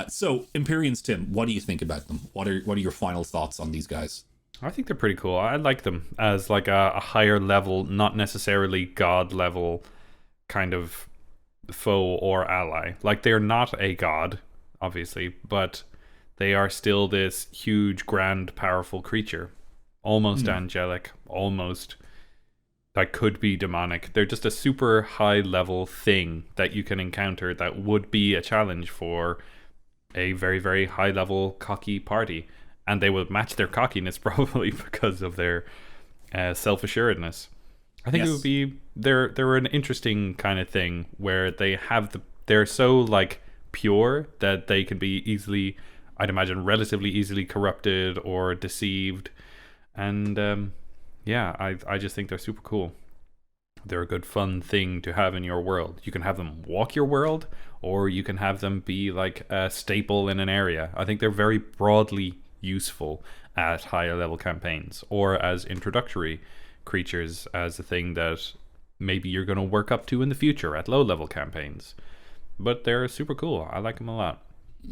So Empyreans, Tim, what do you think about them? What are your final thoughts on these guys? I think they're pretty cool. I like them as like a higher level, not necessarily god level kind of foe or ally. Like, they're not a god, obviously, but they are still this huge, grand, powerful creature. Almost angelic, almost that could be demonic. They're just a super high level thing that you can encounter that would be a challenge for a very, very high level cocky party. And they would match their cockiness probably because of their self-assuredness. I think it would be they're an interesting kind of thing where they're so like pure that they can be easily, I'd imagine, relatively easily corrupted or deceived. And I just think they're super cool. They're a good fun thing to have in your world. You can have them walk your world, or you can have them be like a staple in an area. I think they're very broadly useful at higher level campaigns, or as introductory creatures, as a thing that maybe you're going to work up to in the future at low level campaigns. But they're super cool. I like them a lot.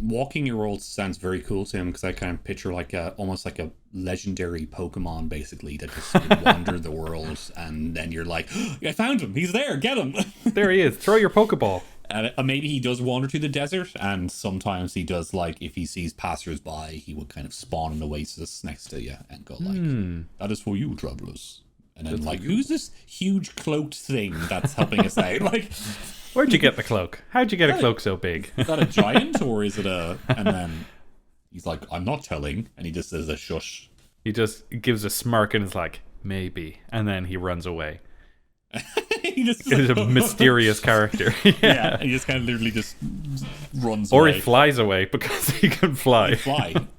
Walking your world sounds very cool to him, because I kind of picture like almost like a legendary Pokemon, basically, that just wander the world, and then you're like, oh, I found him, he's there, get him. There he is, throw your Pokeball. And maybe he does wander to the desert, and sometimes he does, like, if he sees passers-by, he would kind of spawn an oasis next to you and go like, that is for you, travelers. And then like, who's this huge cloaked thing that's helping us out? Like, where'd you get the cloak? How'd you get a cloak so big? Is that a giant, or is it a... And then he's like, I'm not telling. And he just says a shush. He just gives a smirk and is like, maybe. And then he runs away. He's a mysterious character. Yeah, he just kind of literally just runs or away. Or he flies away because he can fly.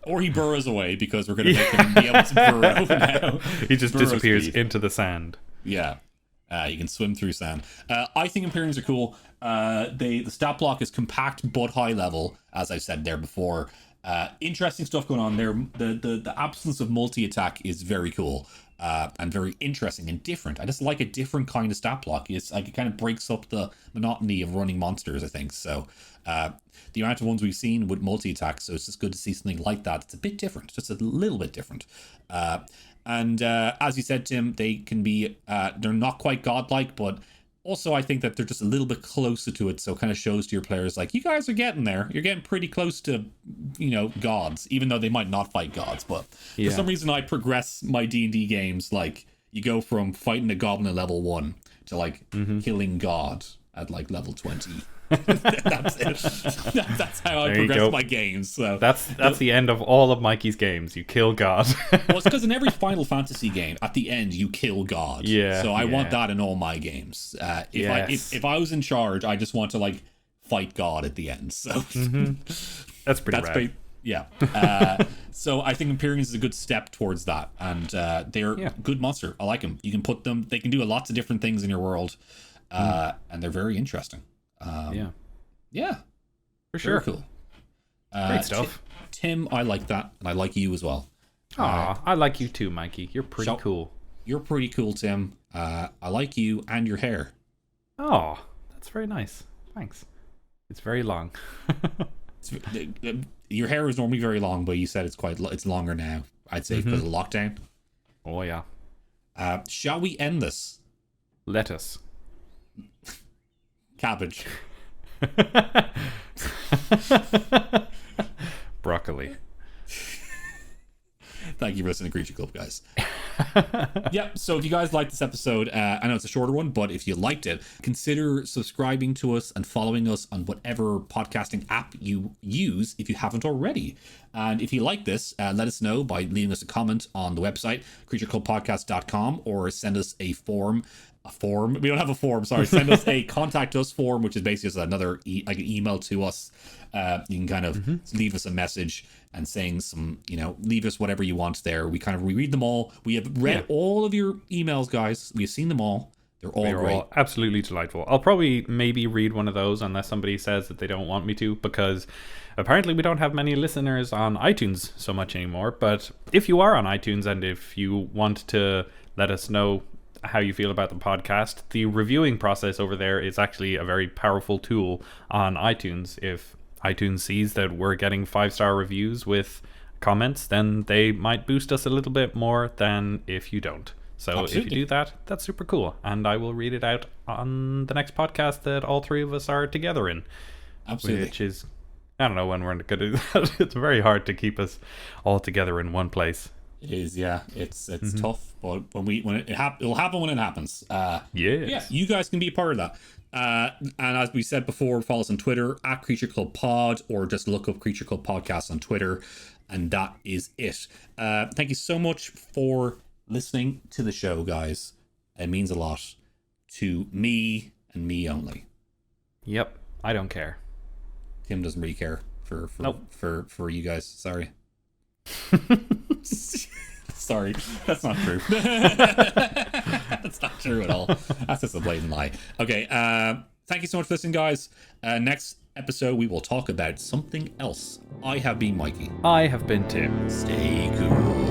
Or he burrows away because we're going to make him be able to burrow now. He just disappears into the sand. Yeah. You can swim through sand. I think Empyreans are cool. The stat block is compact but high level, as I've said there before. Interesting stuff going on there. The absence of multi-attack is very cool. And very interesting and different. I just like a different kind of stat block. It's like it kind of breaks up the monotony of running monsters, I think. So the amount of ones we've seen with multi-attack, so it's just good to see something like that. It's a bit different, just a little bit different. And as you said, Tim, they can be, they're not quite godlike, but also I think that they're just a little bit closer to it. So it kind of shows to your players, like, you guys are getting there. You're getting pretty close to, gods, even though they might not fight gods. But for some reason, I progress my D&D games. Like, you go from fighting a goblin at level 1 to, like, killing God at, like, level 20. That's it. That's how I progress my games. So that's the end of all of Mikey's games. You kill God. Well, it's because in every Final Fantasy game, at the end, you kill God. Yeah. So I want that in all my games. If I was in charge, I just want to like fight God at the end. So that's pretty rad. Yeah. So I think Empyreans is a good step towards that, and they're good monster. I like them. You can put them. They can do lots of different things in your world, and they're very interesting. Yeah, for sure. Very cool. Great stuff. Tim, I like that, and I like you as well. I like you too, Mikey. You're pretty cool. You're pretty cool, Tim. I like you and your hair. Oh, that's very nice. Thanks. It's very long. Your hair is normally very long, but you said it's longer now. I'd say because of lockdown. Oh yeah. Shall we end this? Lettuce. Cabbage. Broccoli. Thank you for listening to Creature Club, guys. Yeah, so if you guys liked this episode, I know it's a shorter one, but if you liked it, consider subscribing to us and following us on whatever podcasting app you use if you haven't already. And if you like this, let us know by leaving us a comment on the website, creatureclubpodcast.com, or send us a form. We don't have a form, sorry. Send us a contact us form, which is basically just another like an email to us. You can kind of leave us a message and saying some, leave us whatever you want there. We read them all. We have read all of your emails, guys. We've seen them all. They're all great. All absolutely delightful. I'll probably maybe read one of those unless somebody says that they don't want me to, because apparently we don't have many listeners on iTunes so much anymore. But if you are on iTunes and if you want to let us know how you feel about the podcast, the reviewing process over there is actually a very powerful tool on iTunes. If iTunes sees that we're getting 5-star reviews with comments, then they might boost us a little bit more than if you don't. So If you do that, that's super cool, and I will read it out on the next podcast that all three of us are together in. Absolutely. Which is I don't know when we're going to do that. It's very hard to keep us all together in one place. It is, yeah. It's tough, but it'll happen when it happens. Yeah, you guys can be a part of that. And as we said before, follow us on Twitter at Creature Club Pod, or just look up Creature Club Podcast on Twitter, and that is it. Thank you so much for listening to the show, guys. It means a lot to me and me only. Yep, I don't care. Tim doesn't really care for you guys. Sorry. Sorry, that's not true. That's not true at all. That's just a blatant lie. Okay, thank you so much for listening, guys. Next episode, we will talk about something else. I have been Mikey. I have been Tim. Stay cool.